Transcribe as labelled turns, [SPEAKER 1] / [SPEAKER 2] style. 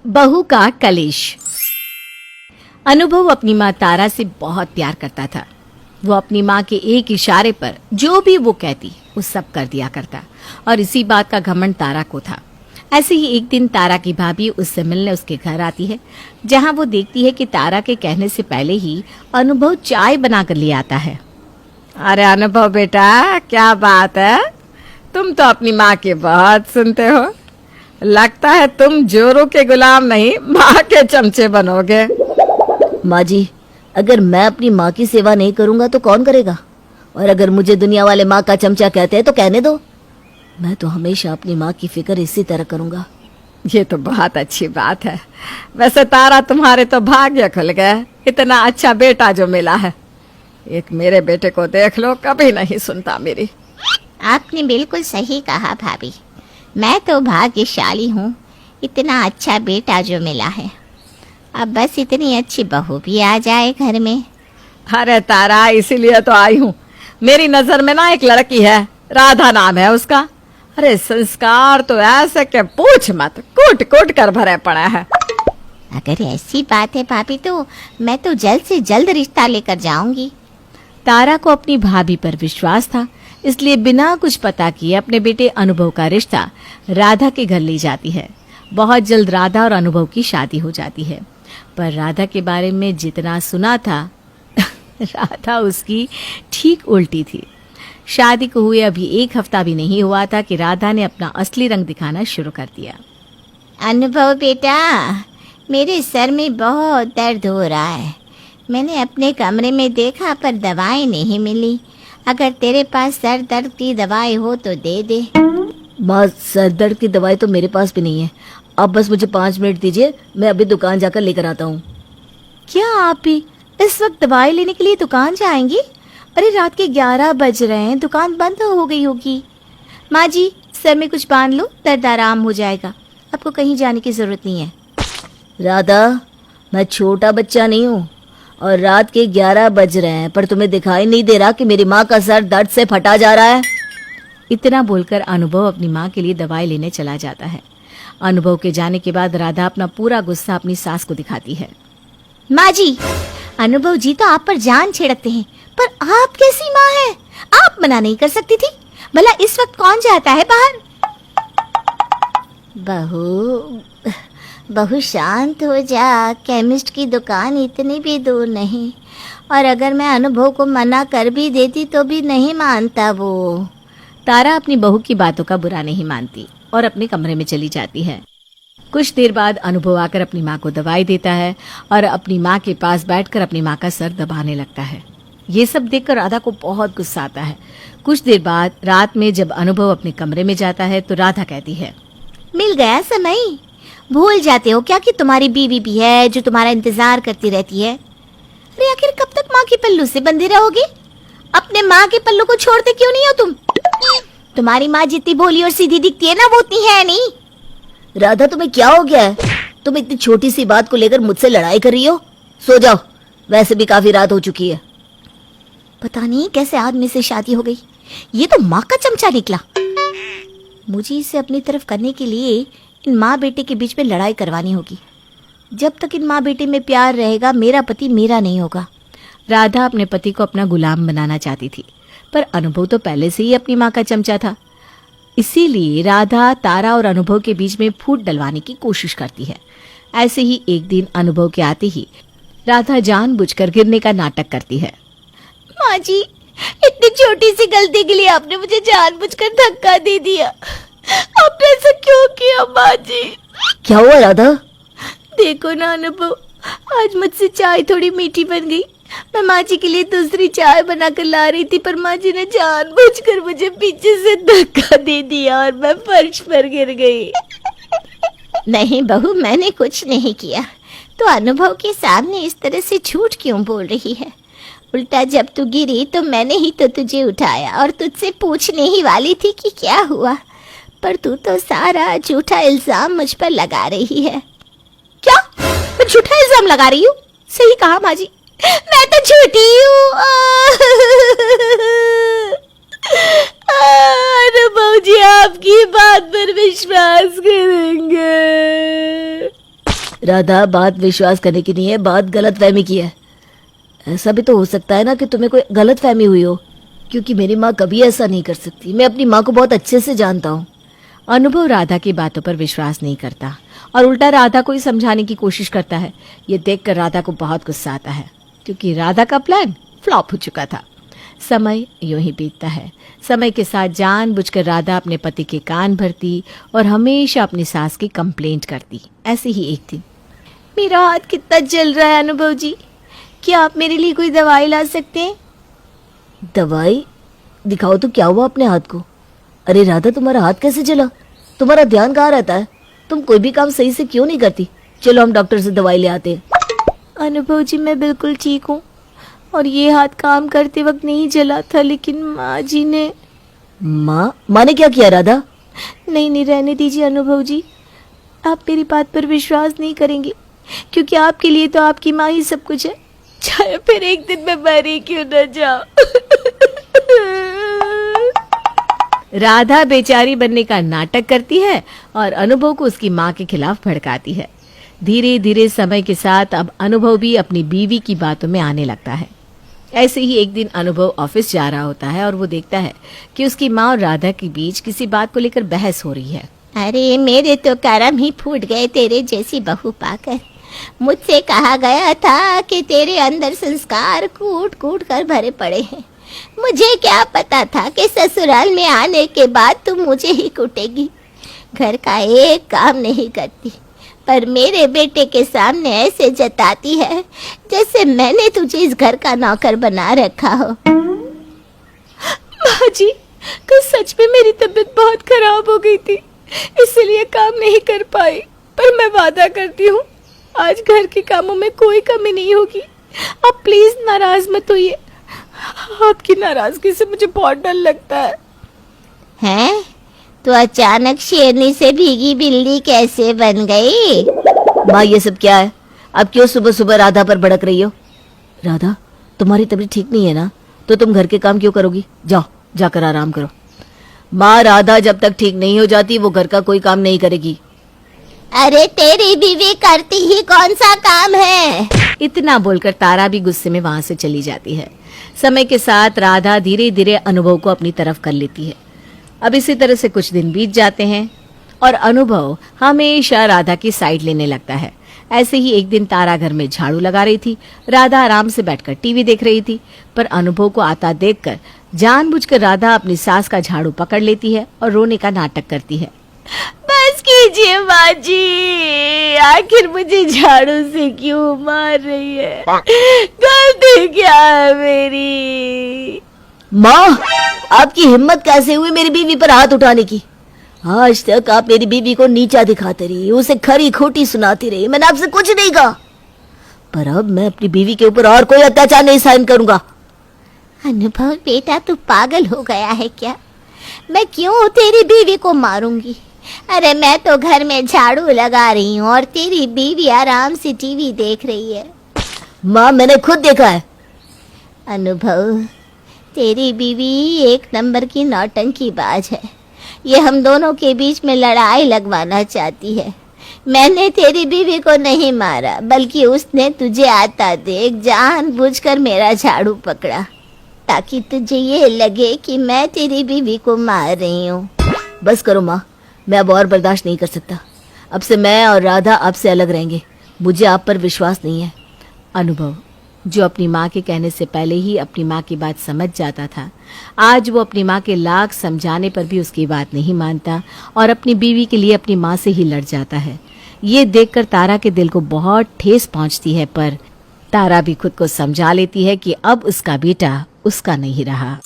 [SPEAKER 1] बहू का कलेश। अनुभव अपनी माँ तारा से बहुत प्यार करता था। वो अपनी माँ के एक इशारे पर जो भी वो कहती वो सब कर दिया करता और इसी बात का घमंड तारा को था। ऐसे ही एक दिन तारा की भाभी उससे मिलने उसके घर आती है, जहाँ वो देखती है कि तारा के कहने से पहले ही अनुभव चाय बना कर ले आता है।
[SPEAKER 2] अरे अनुभव बेटा, क्या बात है, तुम तो अपनी माँ की बहुत सुनते हो। लगता है तुम जोरों के गुलाम नहीं, माँ के चमचे बनोगे।
[SPEAKER 3] माँ जी, अगर मैं अपनी माँ की सेवा नहीं करूंगा तो कौन करेगा? और अगर मुझे दुनिया वाले माँ का चमचा कहते हैं तो कहने दो। मैं तो हमेशा अपनी माँ की फिक्र इसी तरह करूंगा।
[SPEAKER 2] ये तो बहुत अच्छी बात है। वैसे तारा, तुम्हारे तो भाग्य खुल गए, इतना अच्छा बेटा जो मिला है। एक मेरे बेटे को देख लो, कभी नहीं सुनता मेरी।
[SPEAKER 4] आपने बिल्कुल सही कहा भाभी, मैं तो भाग्यशाली हूँ, इतना अच्छा बेटा जो मिला है। अब बस इतनी अच्छी बहू भी आ जाए घर में।
[SPEAKER 2] अरे तारा, इसीलिए तो आई हूँ। मेरी नजर में ना एक लड़की है, राधा नाम है उसका। अरे संस्कार तो ऐसे के पूछ मत, कूट कूट कर भरे पड़े हैं।
[SPEAKER 4] अगर ऐसी बात है भाभी, तो मैं तो जल्द से जल्द रिश्ता लेकर जाऊंगी।
[SPEAKER 1] तारा को अपनी भाभी पर विश्वास था, इसलिए बिना कुछ पता किए अपने बेटे अनुभव का रिश्ता राधा के घर ले जाती है। बहुत जल्द राधा और अनुभव की शादी हो जाती है, पर राधा के बारे में जितना सुना था राधा उसकी ठीक उल्टी थी। शादी को हुए अभी एक हफ्ता भी नहीं हुआ था कि राधा ने अपना असली रंग दिखाना शुरू कर दिया।
[SPEAKER 4] अनुभव बेटा, मेरे सर में बहुत दर्द हो रहा है। मैंने अपने कमरे में देखा पर दवाई नहीं मिली। अगर तेरे पास सर दर्द की दवाई हो तो दे दे।
[SPEAKER 3] माँ, सर दर्द की दवाई तो मेरे पास भी नहीं है। आप बस मुझे 5 मिनट दीजिए, मैं अभी दुकान जाकर लेकर आता हूँ।
[SPEAKER 1] क्या आप भी इस वक्त दवाई लेने के लिए दुकान जाएंगी? अरे रात के 11 बज रहे हैं, दुकान बंद हो गई होगी। माँ जी, सर में कुछ बांध लो, दर्द आराम हो जाएगा। आपको कहीं जाने की जरूरत नहीं है।
[SPEAKER 3] राधा, मैं छोटा बच्चा नहीं हूँ और रात के 11 बज रहे हैं, पर तुम्हें दिखाई नहीं दे रहा कि मेरी माँ का सर दर्द से फटा जा रहा है?
[SPEAKER 1] इतना बोलकर अनुभव अपनी माँ के लिए दवाई लेने चला जाता है। अनुभव के जाने के बाद राधा अपना पूरा गुस्सा अपनी सास को दिखाती है।
[SPEAKER 4] माँ जी, अनुभव जी तो आप पर जान छिड़कते हैं, पर आप कैसी माँ हैं? आप मना नहीं कर सकती थी? भला इस वक्त कौन जाता है बाहर? बहू शांत हो जा। केमिस्ट की दुकान इतनी भी दूर नहीं, और अगर मैं अनुभव को मना कर भी देती तो भी नहीं मानता वो।
[SPEAKER 1] तारा अपनी बहू की बातों का बुरा नहीं मानती और अपने कमरे में चली जाती है। कुछ देर बाद अनुभव आकर अपनी माँ को दवाई देता है और अपनी माँ के पास बैठकर अपनी माँ का सर दबाने लगता है। ये सब देखकर राधा को बहुत गुस्सा आता है। कुछ देर बाद रात में जब अनुभव अपने कमरे में जाता है तो राधा कहती है,
[SPEAKER 4] मिल गया समय। भूल जाते हो क्या कि तुम्हारी बीवी भी है जो तुम्हारा इंतजार करती रहती है? अरे आखिर कब तक माँ के पल्लू से बंधे रहोगे? अपने माँ के पल्लू को छोड़ते क्यों नहीं हो तुम? तुम्हारी माँ जितनी भोली और सीधी दिखती है ना, वो उतनी है नहीं।
[SPEAKER 3] राधा, तुम्हें क्या हो गया है? तुम इतनी छोटी सी बात को लेकर मुझसे लड़ाई कर रही हो? सो जाओ, वैसे भी काफी रात हो चुकी है।
[SPEAKER 4] पता नहीं कैसे आदमी से शादी हो गई, ये तो माँ का चमचा निकला। मुझे इसे अपनी तरफ करने के लिए इन माँ बेटे के बीच में लड़ाई करवानी होगी। जब तक इन माँ बेटे में प्यार रहेगा, मेरा पति मेरा नहीं होगा।
[SPEAKER 1] राधा अपने पति को अपना गुलाम बनाना चाहती थी, पर अनुभव तो पहले से ही अपनी माँ का चमचा था। इसीलिए राधा तारा और अनुभव के बीच में फूट डलवाने की कोशिश करती है। ऐसे ही एक दिन अनुभव के आते ही राधा जानबूझकर गिरने का नाटक करती है।
[SPEAKER 4] माँ जी, इतनी छोटी सी गलती के लिए आपने मुझे जानबूझकर धक्का दे दिया। आपने ऐसा क्यों किया माँ जी?
[SPEAKER 3] क्या हुआ राधा?
[SPEAKER 4] देखो ना अनुभव, आज मुझसे चाय थोड़ी मीठी बन गई। मैं माँ जी के लिए दूसरी चाय बनाकर ला रही थी, पर माँ जी ने जानबूझकर मुझे पीछे से धक्का दे दिया और मैं फर्श पर गिर गई। नहीं बहू, मैंने कुछ नहीं किया। तो अनुभव के सामने इस तरह से झूठ क्यों बोल रही है? उल्टा जब तू गिरी तो मैंने ही तो तुझे उठाया और तुझसे पूछने ही वाली थी कि क्या हुआ, पर तू तो सारा झूठा इल्जाम मुझ पर लगा रही है। क्या? मैं झूठा इल्जाम लगा रही हूँ? सही कहा माँ जी, मैं तो झूठी हूँ। अनुभव जी आपकी बात पर विश्वास करेंगे।
[SPEAKER 3] राधा, बात विश्वास करने की नहीं है, बात गलतफहमी की है। ऐसा भी तो हो सकता है ना कि तुम्हें कोई गलतफहमी हुई हो, क्योंकि मेरी माँ कभी ऐसा नहीं कर सकती। मैं अपनी माँ को बहुत अच्छे से जानता हूँ।
[SPEAKER 1] अनुभव राधा की बातों पर विश्वास नहीं करता और उल्टा राधा को ही समझाने की कोशिश करता है। ये देखकर राधा को बहुत गुस्सा आता है, क्योंकि राधा का प्लान फ्लॉप हो चुका था। समय यूं ही बीतता है। समय के साथ जानबूझकर राधा अपने पति के कान भरती और हमेशा अपनी सास की कंप्लेंट करती। ऐसे ही एक दिन,
[SPEAKER 4] मेरा हाथ कितना जल रहा है अनुभव जी, क्या आप मेरे लिए कोई दवाई ला सकते हैं?
[SPEAKER 3] दवाई? दिखाओ तो क्या हुआ अपने हाथ को। अरे राधा, तुम्हारा हाथ कैसे जला? तुम्हारा ध्यान कहाँ रहता है? तुम कोई भी काम सही से क्यों नहीं करती? चलो हम डॉक्टर से दवाई ले आते हैं।
[SPEAKER 4] अनुभव जी, मैं बिल्कुल ठीक हूँ और ये हाथ काम करते वक्त नहीं जला था, लेकिन माँ जी ने।
[SPEAKER 3] माँ ने क्या किया राधा?
[SPEAKER 4] नहीं, रहने दीजिए अनुभव जी, आप मेरी बात पर विश्वास नहीं करेंगे, क्योंकि आपके लिए तो आपकी माँ ही सब कुछ है। चाहे फिर एक दिन मैं मरी क्यों न जाऊं।
[SPEAKER 1] राधा बेचारी बनने का नाटक करती है और अनुभव को उसकी माँ के खिलाफ भड़काती है। धीरे धीरे समय के साथ अब अनुभव भी अपनी बीवी की बातों में आने लगता है। ऐसे ही एक दिन अनुभव ऑफिस जा रहा होता है और वो देखता है कि उसकी माँ और राधा के बीच किसी बात को लेकर बहस हो रही है।
[SPEAKER 4] अरे मेरे तो करम ही फूट गए तेरे जैसी बहू पाकर। मुझसे कहा गया था कि तेरे अंदर संस्कार कूट कूट कर भरे पड़े हैं। मुझे क्या पता था कि ससुराल में आने के बाद तू मुझे ही कूटेगी। घर का एक काम नहीं करती, पर मेरे बेटे के सामने ऐसे जताती है जैसे मैंने तुझे इस घर का नौकर बना रखा हो। माँ जी, कल सच में मेरी तबीयत बहुत खराब हो गई थी, इसलिए काम नहीं कर पाई, पर मैं वादा करती हूँ आज घर के कामों में कोई कमी नहीं होगी। आप प्लीज नाराज मत होइए, आपकी नाराजगी से मुझे बहुत डर लगता है। हैं? तो अचानक शेरनी से भीगी बिल्ली कैसे बन गई?
[SPEAKER 3] माँ, ये सब क्या है? अब क्यों सुबह सुबह राधा पर भड़क रही हो? राधा, तुम्हारी तबीयत ठीक नहीं है ना, तो तुम घर के काम क्यों करोगी? जाओ, जाकर आराम करो। माँ, राधा जब तक ठीक नहीं हो जाती वो घर का कोई काम नहीं करेगी।
[SPEAKER 4] अरे तेरी बीवी करती ही कौन सा काम है?
[SPEAKER 1] इतना बोलकर तारा भी गुस्से में वहां से चली जाती है। समय के साथ राधा धीरे धीरे अनुभव को अपनी तरफ कर लेती है। अब इसी तरह से कुछ दिन बीत जाते हैं और अनुभव हमेशा राधा की साइड लेने लगता है। ऐसे ही एक दिन तारा घर में झाड़ू लगा रही थी, राधा आराम से बैठकर टीवी देख रही थी, पर अनुभव को आता देखकर जानबूझकर राधा अपनी सास का झाड़ू पकड़ लेती है और रोने का नाटक करती है।
[SPEAKER 4] बस कीजिए माँ जी, आखिर मुझे झाड़ू से क्यों मार रही है? गलती क्या है मेरी?
[SPEAKER 3] माँ, आपकी हिम्मत कैसे हुई मेरी बीवी पर हाथ उठाने की? आज तक आप मेरी बीवी को नीचा दिखाते रही, उसे खरी खोटी सुनाती रही, मैंने आपसे कुछ नहीं कहा, पर अब मैं अपनी बीवी के ऊपर और कोई अत्याचार नहीं सहन करूंगा।
[SPEAKER 4] अनुभव बेटा, तू पागल हो गया है क्या? मैं क्यों तेरी बीवी को मारूंगी? अरे मैं तो घर में झाड़ू लगा रही हूँ और तेरी बीवी आराम से टीवी देख रही है।
[SPEAKER 3] माँ, मैंने खुद देखा है।
[SPEAKER 4] अनुभव, तेरी बीवी एक नंबर की नौटंकीबाज है। ये हम दोनों के बीच में लड़ाई लगवाना चाहती है। मैंने तेरी बीवी को नहीं मारा, बल्कि उसने तुझे आता देख जानबूझकर मेरा झाड़ू पकड़ा, ताकि तुझे ये लगे कि मैं तेरी बीवी को मार रही हूँ।
[SPEAKER 3] बस करो माँ, मैं अब और बर्दाश्त नहीं कर सकता। अब से मैं और राधा आपसे अलग रहेंगे। मुझे आप पर विश्वास नहीं है।
[SPEAKER 1] अनुभव, जो अपनी माँ के कहने से पहले ही अपनी माँ की बात समझ जाता था, आज वो अपनी माँ के लाख समझाने पर भी उसकी बात नहीं मानता और अपनी बीवी के लिए अपनी माँ से ही लड़ जाता है। ये देखकर तारा के दिल को बहुत ठेस पहुंचती है, पर तारा भी खुद को समझा लेती है कि अब उसका बेटा उसका नहीं रहा।